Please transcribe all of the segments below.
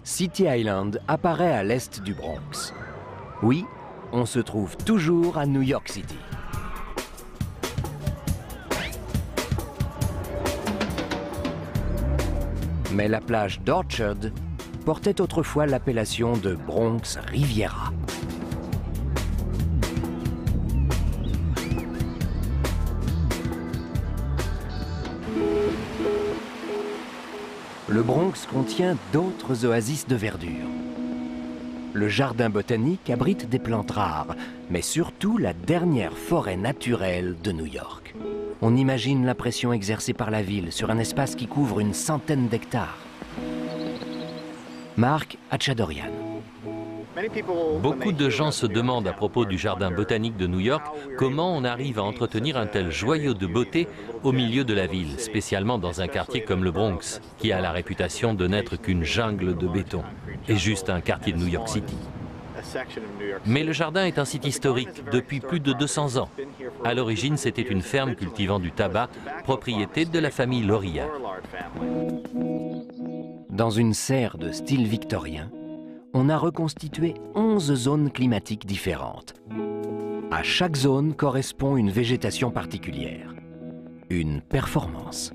City Island apparaît à l'est du Bronx. Oui, on se trouve toujours à New York City. Mais la plage d'Orchard portait autrefois l'appellation de Bronx Riviera. Le Bronx contient d'autres oasis de verdure. Le jardin botanique abrite des plantes rares, mais surtout la dernière forêt naturelle de New York. On imagine la pression exercée par la ville sur un espace qui couvre une centaine d'hectares. Mark Hatchadorian. Beaucoup de gens se demandent à propos du jardin botanique de New York comment on arrive à entretenir un tel joyau de beauté au milieu de la ville, spécialement dans un quartier comme le Bronx, qui a la réputation de n'être qu'une jungle de béton, et juste un quartier de New York City. Mais le jardin est un site historique depuis plus de 200 ans. À l'origine, c'était une ferme cultivant du tabac, propriété de la famille Lorillard. Dans une serre de style victorien, on a reconstitué 11 zones climatiques différentes. À chaque zone correspond une végétation particulière. Une performance.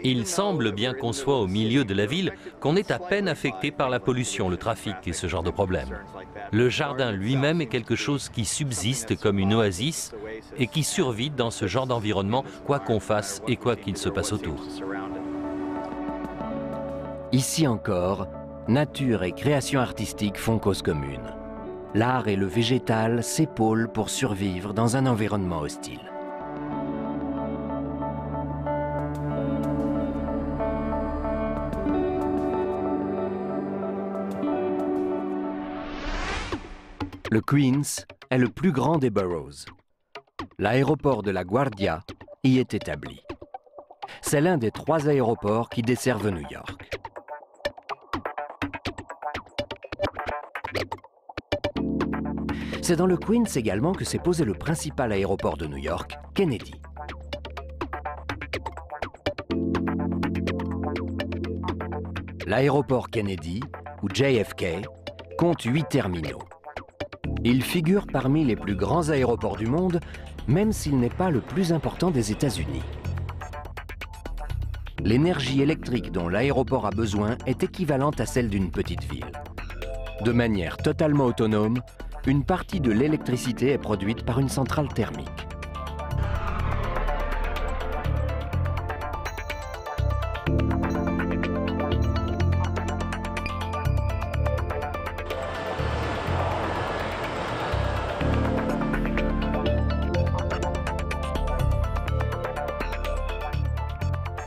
Il semble, bien qu'on soit au milieu de la ville, qu'on est à peine affecté par la pollution, le trafic et ce genre de problèmes. Le jardin lui-même est quelque chose qui subsiste comme une oasis et qui survit dans ce genre d'environnement, quoi qu'on fasse et quoi qu'il se passe autour. Ici encore, nature et création artistique font cause commune. L'art et le végétal s'épaulent pour survivre dans un environnement hostile. Le Queens est le plus grand des boroughs. L'aéroport de La Guardia y est établi. C'est l'un des 3 aéroports qui desservent New York. C'est dans le Queens également que s'est posé le principal aéroport de New York, Kennedy. L'aéroport Kennedy, ou JFK, compte 8 terminaux. Il figure parmi les plus grands aéroports du monde, même s'il n'est pas le plus important des États-Unis. L'énergie électrique dont l'aéroport a besoin est équivalente à celle d'une petite ville. De manière totalement autonome, une partie de l'électricité est produite par une centrale thermique.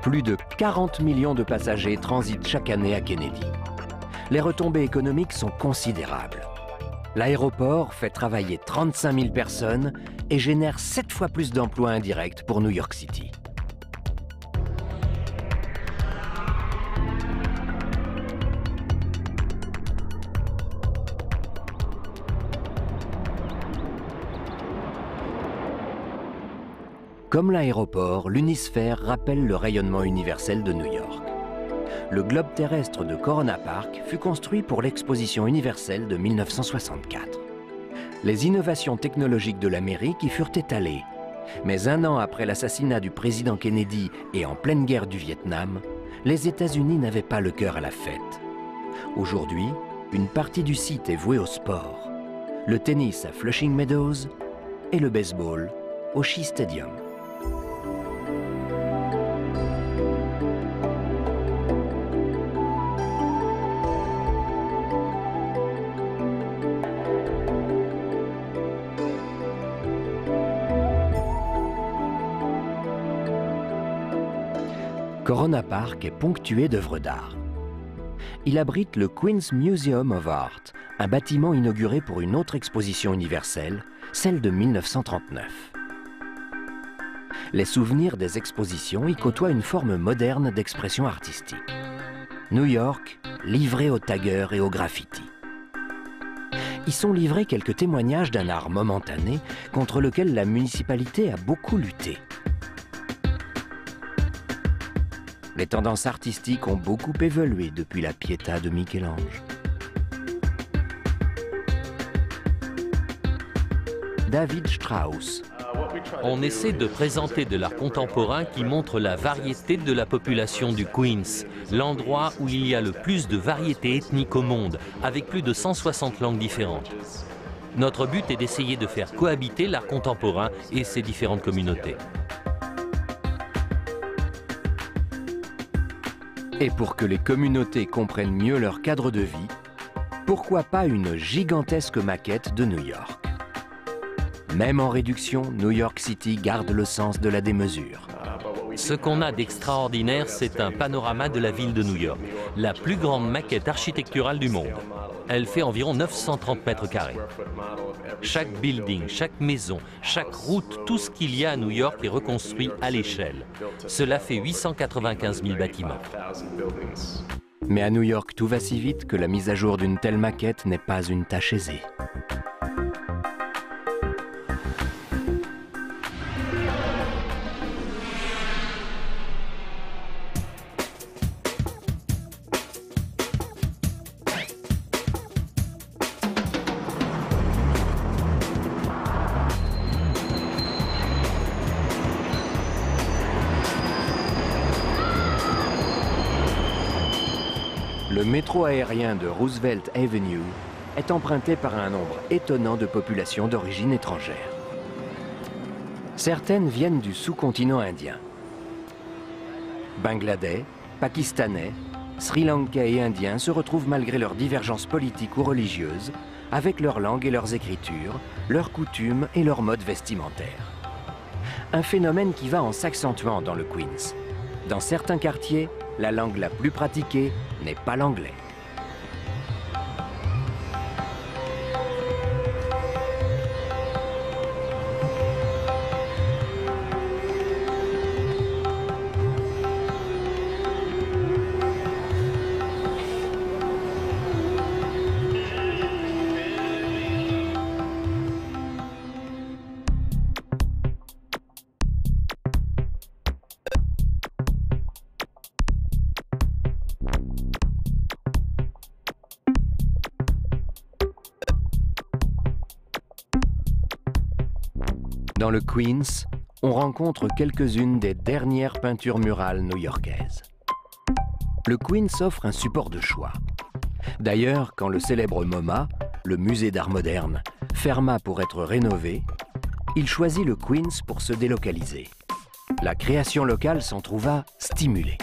Plus de 40 millions de passagers transitent chaque année à Kennedy. Les retombées économiques sont considérables. L'aéroport fait travailler 35 000 personnes et génère 7 fois plus d'emplois indirects pour New York City. Comme l'aéroport, l'unisphère rappelle le rayonnement universel de New York. Le globe terrestre de Corona Park fut construit pour l'exposition universelle de 1964. Les innovations technologiques de l'Amérique y furent étalées. Mais un an après l'assassinat du président Kennedy et en pleine guerre du Vietnam, les États-Unis n'avaient pas le cœur à la fête. Aujourd'hui, une partie du site est vouée au sport. Le tennis à Flushing Meadows et le baseball au Shea Stadium. Corona Park est ponctué d'œuvres d'art. Il abrite le Queens Museum of Art, un bâtiment inauguré pour une autre exposition universelle, celle de 1939. Les souvenirs des expositions y côtoient une forme moderne d'expression artistique. New York, livré aux taggers et aux graffitis. Y sont livrés quelques témoignages d'un art momentané contre lequel la municipalité a beaucoup lutté. Les tendances artistiques ont beaucoup évolué depuis la Pietà de Michel-Ange. David Strauss. On essaie de présenter de l'art contemporain qui montre la variété de la population du Queens, l'endroit où il y a le plus de variété ethnique au monde, avec plus de 160 langues différentes. Notre but est d'essayer de faire cohabiter l'art contemporain et ses différentes communautés. Et pour que les communautés comprennent mieux leur cadre de vie, pourquoi pas une gigantesque maquette de New York? Même en réduction, New York City garde le sens de la démesure. Ce qu'on a d'extraordinaire, c'est un panorama de la ville de New York, la plus grande maquette architecturale du monde. Elle fait environ 930 mètres carrés. Chaque building, chaque maison, chaque route, tout ce qu'il y a à New York est reconstruit à l'échelle. Cela fait 895 000 bâtiments. Mais à New York, tout va si vite que la mise à jour d'une telle maquette n'est pas une tâche aisée. Le métro aérien de Roosevelt Avenue est emprunté par un nombre étonnant de populations d'origine étrangère. Certaines viennent du sous-continent indien. Bangladais, Pakistanais, Sri Lankais et Indiens se retrouvent malgré leurs divergences politiques ou religieuses, avec leur langue et leurs écritures, leurs coutumes et leurs modes vestimentaires. Un phénomène qui va en s'accentuant dans le Queens. Dans certains quartiers, la langue la plus pratiquée n'est pas l'anglais. Dans le Queens, on rencontre quelques-unes des dernières peintures murales new-yorkaises. Le Queens offre un support de choix. D'ailleurs, quand le célèbre MoMA, le musée d'art moderne, ferma pour être rénové, il choisit le Queens pour se délocaliser. La création locale s'en trouva stimulée.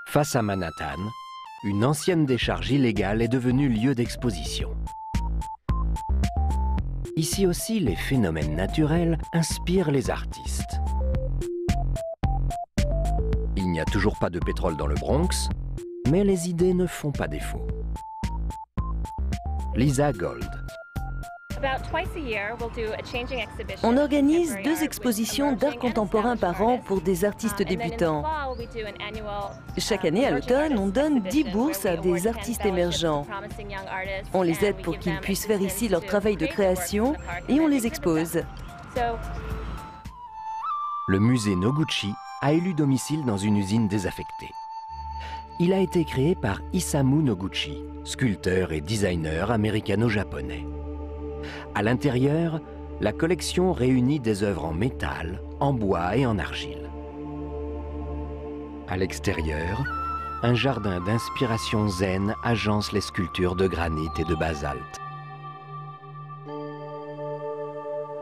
Face à Manhattan, une ancienne décharge illégale est devenue lieu d'exposition. Ici aussi, les phénomènes naturels inspirent les artistes. Il n'y a toujours pas de pétrole dans le Bronx, mais les idées ne font pas défaut. Lisa Gold. On organise 2 expositions d'art contemporain par an pour des artistes débutants. Chaque année, à l'automne, on donne 10 bourses à des artistes émergents. On les aide pour qu'ils puissent faire ici leur travail de création et on les expose. Le musée Noguchi a élu domicile dans une usine désaffectée. Il a été créé par Isamu Noguchi, sculpteur et designer américano-japonais. À l'intérieur, la collection réunit des œuvres en métal, en bois et en argile. À l'extérieur, un jardin d'inspiration zen agence les sculptures de granit et de basalte.